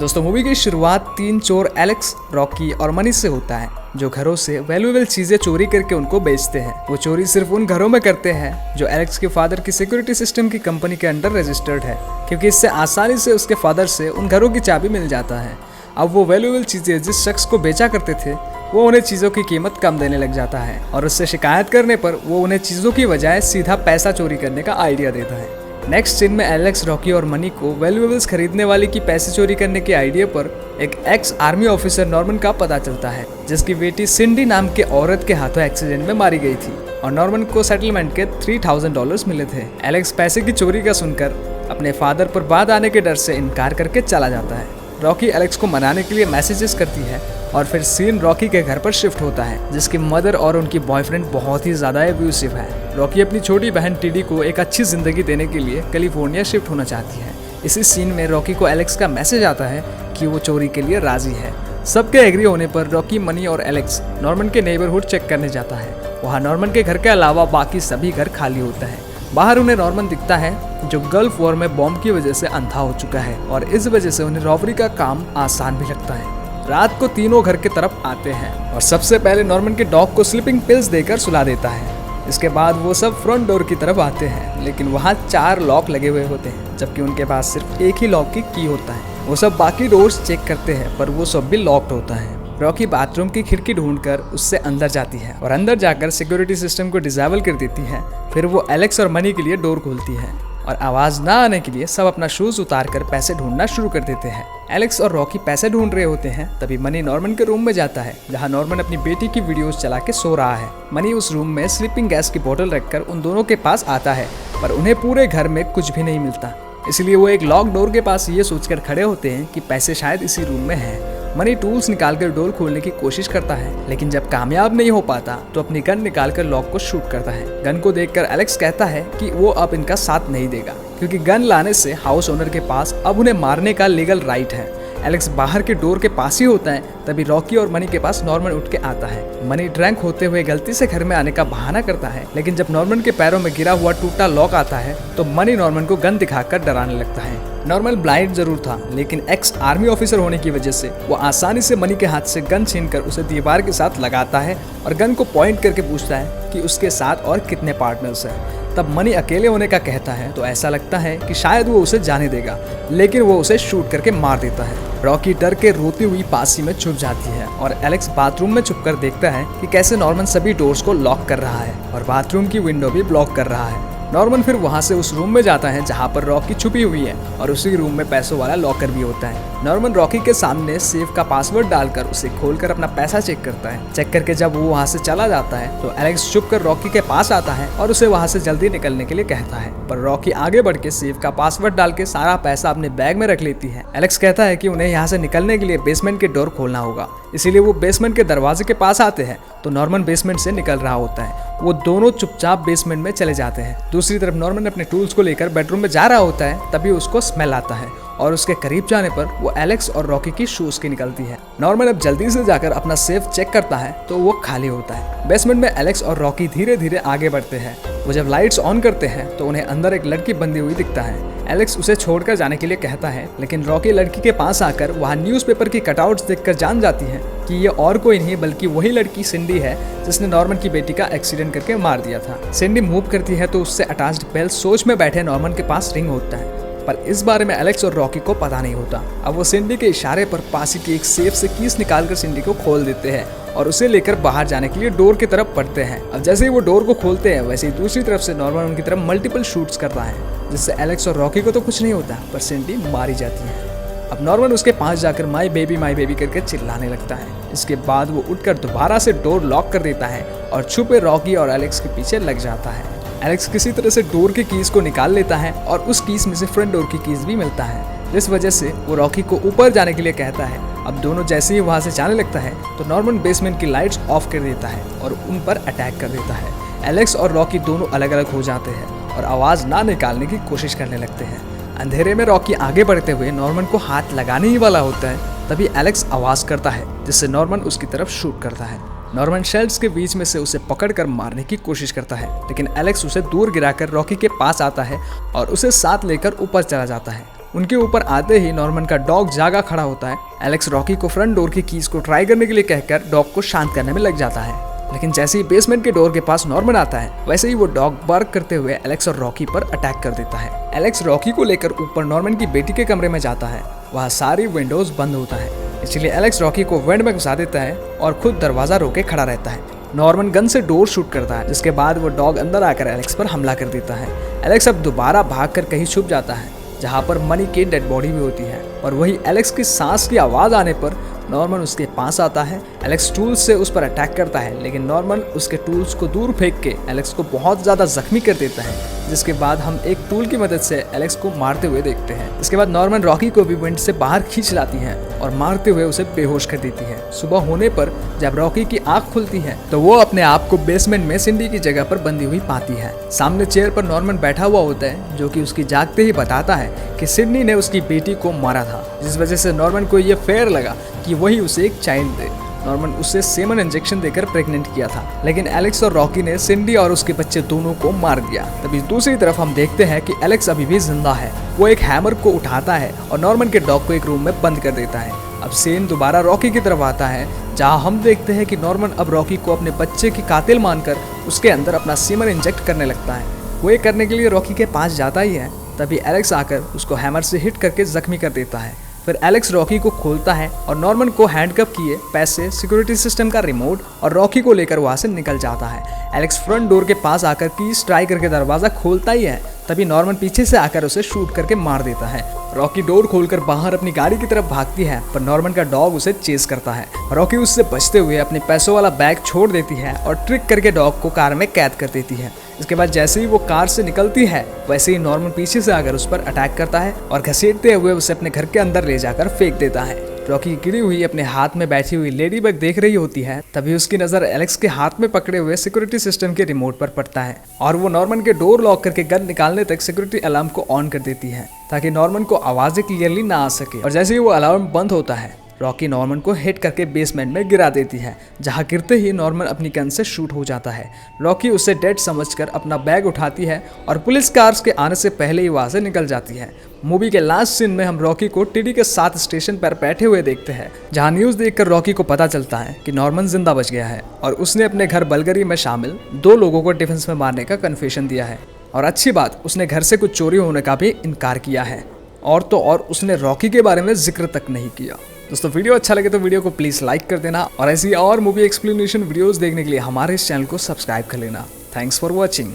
दोस्तों मूवी की शुरुआत 3 चोर एलेक्स, रॉकी और मनी से होता है जो घरों से वैल्यूएबल चीजें चोरी करके उनको बेचते हैं। वो चोरी सिर्फ उन घरों में करते हैं जो एलेक्स के फादर की सिक्योरिटी सिस्टम की कंपनी के अंडर रजिस्टर्ड है, क्योंकि इससे आसानी से उसके फादर से उन घरों की चाबी मिल जाता है। अब वो वैल्यूएबल चीजें जिस शख्स को बेचा करते थे वो उन्हें चीज़ों की कीमत कम देने लग जाता है और उससे शिकायत करने पर वो उन्हें चीज़ों की बजाय सीधा पैसा चोरी करने का आइडिया देता है। नेक्स्ट सीन में एलेक्स, रॉकी और मनी को वैल्यूएबल्स खरीदने वाले की पैसे चोरी करने के आइडिया पर एक एक्स आर्मी ऑफिसर नॉर्मन का पता चलता है, जिसकी बेटी सिंडी नाम के औरत के हाथों एक्सीडेंट में मारी गई थी और नॉर्मन को सेटलमेंट के $3000 मिले थे। एलेक्स पैसे की चोरी का सुनकर अपने फादर पर बात आने के डर से इनकार करके चला जाता है। रॉकी एलेक्स को मनाने के लिए मैसेजेस करती है और फिर सीन रॉकी के घर पर शिफ्ट होता है, जिसकी मदर और उनकी बॉयफ्रेंड बहुत ही ज्यादा एब्यूसिव है। रॉकी अपनी छोटी बहन टीडी को एक अच्छी जिंदगी देने के लिए कैलिफोर्निया शिफ्ट होना चाहती है। इसी सीन में रॉकी को एलेक्स का मैसेज आता है कि वो चोरी के लिए राजी है। सबके एग्री होने पर रॉकी, मनी और एलेक्स नॉर्मन के नेबरहुड चेक करने जाता है। वहाँ नॉर्मन के घर के अलावा बाकी सभी घर खाली होता है। बाहर उन्हें नॉर्मन दिखता है जो गल्फ वॉर में बॉम्ब की वजह से अंधा हो चुका है और इस वजह से उन्हें रॉबरी का काम आसान भी लगता है। रात को तीनों घर की तरफ आते हैं और सबसे पहले नॉर्मन के डॉग को स्लीपिंग पिल्स देकर सुला देता है। इसके बाद वो सब फ्रंट डोर की तरफ आते हैं, लेकिन वहाँ 4 लॉक लगे हुए होते हैं, जबकि उनके पास सिर्फ एक ही लॉक की की होता है। वो सब बाकी डोर्स चेक करते हैं पर वो सब भी लॉक्ड होता है। रॉकी बाथरूम की खिड़की ढूंढकर उससे अंदर जाती है और अंदर जाकर सिक्योरिटी सिस्टम को डिसेबल कर देती है। फिर वो एलेक्स और मनी के लिए डोर खोलती है और आवाज ना आने के लिए सब अपना शूज उतारकर पैसे ढूंढना शुरू कर देते हैं। एलेक्स और रॉकी पैसे ढूंढ रहे होते हैं, तभी मनी नॉर्मन के रूम में जाता है जहां नॉर्मन अपनी बेटी की वीडियोस चला के सो रहा है। मनी उस रूम में स्लीपिंग गैस की बोतल रखकर उन दोनों के पास आता है, पर उन्हें पूरे घर में कुछ भी नहीं मिलता। इसलिए वो एक लॉक डोर के पास ये सोचकर खड़े होते हैं कि पैसे शायद इसी रूम में हैं। मनी टूल्स निकालकर डोर खोलने की कोशिश करता है, लेकिन जब कामयाब नहीं हो पाता तो अपनी गन निकालकर लॉक को शूट करता है। गन को देखकर एलेक्स कहता है कि वो अब इनका साथ नहीं देगा, क्योंकि गन लाने से हाउस ओनर के पास अब उन्हें मारने का लीगल राइट है। एलेक्स बाहर के डोर के पास ही होता है, तभी रॉकी और मनी के पास नॉर्मन उठ के आता है। मनी ड्रैंक होते हुए गलती से घर में आने का बहाना करता है, लेकिन जब नॉर्मन के पैरों में गिरा हुआ टूटा लॉक आता है तो मनी नॉर्मन को गन दिखाकर डराने लगता है। नॉर्मन ब्लाइंड जरूर था, लेकिन एक्स आर्मी ऑफिसर होने की वजह से वो आसानी से मनी के हाथ से गन छीनकर उसे दीवार के साथ लगाता है और गन को पॉइंट करके पूछता है कि उसके साथ और कितने पार्टनर्स हैं। तब मनी अकेले होने का कहता है तो ऐसा लगता है कि शायद वो उसे जाने देगा, लेकिन वो उसे शूट करके मार देता है। रॉकी डर के रोती हुई पासी में छुप जाती है और एलेक्स बाथरूम में छुपकर देखता है कि कैसे नॉर्मन सभी डोर्स को लॉक कर रहा है और बाथरूम की विंडो भी ब्लॉक कर रहा है। नॉर्मन फिर वहां से उस रूम में जाता है जहां पर रॉकी छुपी हुई है और उसी रूम में पैसों वाला लॉकर भी होता है। नॉर्मन रॉकी के सामने सेफ का पासवर्ड डालकर उसे खोलकर अपना पैसा चेक करता है। चेक करके जब वो वहां से चला जाता है तो एलेक्स छुप कर रॉकी के पास आता है और उसे वहां से जल्दी निकलने के लिए कहता है, पर रॉकी आगे बढ़ के सेफ का पासवर्ड डाल के सारा पैसा अपने बैग में रख लेती है। एलेक्स कहता है कि उन्हें यहाँ से निकलने के लिए बेसमेंट के डोर खोलना होगा, इसीलिए वो बेसमेंट के दरवाजे के पास आते हैं तो नॉर्मन बेसमेंट से निकल रहा होता है। वो दोनों चुपचाप बेसमेंट में चले जाते हैं। दूसरी तरफ नॉर्मन अपने टूल्स को लेकर बेडरूम में जा रहा होता है, तभी उसको स्मेल आता है और उसके करीब जाने पर वो एलेक्स और रॉकी की शूज की निकलती है। नॉर्मन अब जल्दी से जाकर अपना सेफ चेक करता है तो वो खाली होता है। बेसमेंट में एलेक्स और रॉकी धीरे धीरे आगे बढ़ते हैं। वो जब लाइट्स ऑन करते हैं तो उन्हें अंदर एक लड़की बंधी हुई दिखता है। एलेक्स उसे छोड़कर जाने के लिए कहता है, लेकिन रॉकी लड़की के पास आकर वहाँ न्यूज़पेपर की कटआउट्स देखकर जान जाती है कि ये और कोई नहीं बल्कि वही लड़की सिंडी है जिसने नॉर्मन की बेटी का एक्सीडेंट करके मार दिया था। सिंडी मूव करती है तो उससे अटैच्ड बेल सोच में बैठे नॉर्मन के पास रिंग होता है, पर इस बारे में एलेक्स और रॉकी को पता नहीं होता। अब वो सिंडी के इशारे पर पास की एक सेफ से कीस निकालकर सिंडी को खोल देते हैं और उसे लेकर बाहर जाने के लिए डोर की तरफ बढ़ते हैं। अब जैसे ही वो डोर को खोलते हैं वैसे ही दूसरी तरफ से नॉर्मन उनकी तरफ मल्टीपल शूट्स करता है, जिससे एलेक्स और रॉकी को तो कुछ नहीं होता पर सिंडी मारी जाती है। अब नॉर्मन उसके पास जाकर माई बेबी करके चिल्लाने लगता है। इसके बाद वो उठकर दोबारा से डोर लॉक कर देता है और छुपे रॉकी और एलेक्स के पीछे लग जाता है। एलेक्स किसी तरह से डोर की कीज को निकाल लेता है और उस कीज में से फ्रंट डोर की कीज भी मिलता है, जिस वजह से वो रॉकी को ऊपर जाने के लिए कहता है। अब दोनों जैसे ही वहां से जाने लगता है तो नॉर्मन बेसमेंट की लाइट्स ऑफ कर देता है और उन पर अटैक कर देता है। एलेक्स और रॉकी दोनों अलग अलग हो जाते हैं और आवाज ना निकालने की कोशिश करने लगते हैं। अंधेरे में रॉकी आगे बढ़ते हुए नॉर्मन को हाथ लगाने ही वाला होता है, तभी एलेक्स आवाज करता है जिससे नॉर्मन उसकी तरफ शूट करता है। नॉर्मन शेल्फ्स के बीच में से उसे पकड़कर मारने की कोशिश करता है, लेकिन एलेक्स उसे दूर गिराकर रॉकी के पास आता है और उसे साथ लेकर ऊपर चला जाता है। उनके ऊपर आते ही नॉर्मन का डॉग जागा खड़ा होता है। एलेक्स रॉकी को फ्रंट डोर की कीज को ट्राई करने के लिए कहकर डॉग को शांत करने में लग जाता है, लेकिन जैसे ही बेसमेंट के डोर के पास नॉर्मन आता है वैसे ही वो डॉग बार्क करते हुए एलेक्स और रॉकी पर अटैक कर देता है। एलेक्स रॉकी को लेकर ऊपर नॉर्मन की बेटी के कमरे में जाता है। वहाँ सारी विंडोज बंद होता है, इसलिए एलेक्स रॉकी को वेंट में घुसा देता है और खुद दरवाजा रोके खड़ा रहता है। नॉर्मन गन से डोर शूट करता है, जिसके बाद वो डॉग अंदर आकर एलेक्स पर हमला कर देता है। एलेक्स अब दोबारा भागकर कहीं छुप जाता है जहाँ पर मनी की डेड बॉडी भी होती है, और वही एलेक्स की सांस की आवाज़ आने पर नॉर्मन उसके पास आता है। एलेक्स टूल्स से उस पर अटैक करता है, लेकिन नॉर्मन उसके टूल्स को दूर फेंक के एलेक्स को बहुत ज़्यादा जख्मी कर देता है, जिसके बाद हम एक टूल की मदद से एलेक्स को मारते हुए देखते हैं। इसके बाद नॉर्मन रॉकी को भी विंड से बाहर खींच लाती है और मारते हुए उसे बेहोश कर देती है। सुबह होने पर जब रॉकी की आंख खुलती है तो वो अपने आप को बेसमेंट में सिंडी की जगह पर बंधी हुई पाती है। सामने चेयर पर नॉर्मन बैठा हुआ होता है, जो कि उसकी जागते ही बताता है कि सिडनी ने उसकी बेटी को मारा था, जिस वजह से नॉर्मन को ये फेयर लगा कि वही उसे एक चाइल्ड दे। नॉर्मन उसे सेमन इंजेक्शन देकर प्रेग्नेंट किया था, लेकिन एलेक्स और रॉकी ने सिंडी और उसके बच्चे दोनों को मार दिया। तभी दूसरी तरफ हम देखते हैं कि एलेक्स अभी भी जिंदा है। वो एक हैमर को उठाता है और नॉर्मन के डॉग को एक रूम में बंद कर देता है। अब सीन दोबारा रॉकी की तरफ आता है, जहां हम देखते हैं कि नॉर्मन अब रॉकी को अपने बच्चे की कातिल मानकर उसके अंदर अपना सीमन इंजेक्ट करने लगता है। वो ये करने के लिए रॉकी के पास जाता ही है, तभी एलेक्स आकर उसको हैमर से हिट करके जख्मी कर देता है। फिर एलेक्स रॉकी को खोलता है और नॉर्मन को हैंडकफ किए पैसे, सिक्योरिटी सिस्टम का रिमोट और रॉकी को लेकर वहां से निकल जाता है। एलेक्स फ्रंट डोर के पास आकर कीज ट्राई करके दरवाजा खोलता ही है, तभी नॉर्मन पीछे से आकर उसे शूट करके मार देता है। रॉकी डोर खोलकर बाहर अपनी गाड़ी की तरफ भागती है, पर नॉर्मन का डॉग उसे चेस करता है। रॉकी उससे बचते हुए अपने पैसों वाला बैग छोड़ देती है और ट्रिक करके डॉग को कार में कैद कर देती है। इसके बाद जैसे ही वो कार से निकलती है वैसे ही नॉर्मन पीछे से आकर उस पर अटैक करता है और घसीटते हुए उसे अपने घर के अंदर ले जाकर फेंक देता है। रॉकी गिरी हुई अपने हाथ में बैठी हुई लेडी बग देख रही होती है, तभी उसकी नजर एलेक्स के हाथ में पकड़े हुए सिक्योरिटी सिस्टम के रिमोट पर पड़ता है और वो नॉर्मन के डोर लॉक करके गन निकालने तक सिक्योरिटी अलार्म को ऑन कर देती है, ताकि नॉर्मन को आवाजें क्लियरली ना आ सके। और जैसे ही वो अलार्म बंद होता है, रॉकी नॉर्मन को हिट करके बेसमेंट में गिरा देती है, जहां गिरते ही नॉर्मन अपनी गन से शूट हो जाता है। रॉकी उसे डेड समझकर अपना बैग उठाती है और पुलिस कार्स के आने से पहले ही वहां से निकल जाती है। मूवी के लास्ट सीन में हम रॉकी को टीडी के साथ स्टेशन पर बैठे हुए देखते हैं, जहां न्यूज देखकर रॉकी को पता चलता है कि नॉर्मन जिंदा बच गया है और उसने अपने घर बलगरी में शामिल 2 लोगों को डिफेंस में मारने का कन्फेशन दिया है। और अच्छी बात, उसने घर से कुछ चोरी होने का भी इनकार किया है, और तो और उसने रॉकी के बारे में जिक्र तक नहीं किया। दोस्तों, वीडियो अच्छा लगे तो वीडियो को प्लीज़ लाइक कर देना और ऐसी और मूवी एक्सप्लेनेशन वीडियोस देखने के लिए हमारे इस चैनल को सब्सक्राइब कर लेना। Thanks for watching.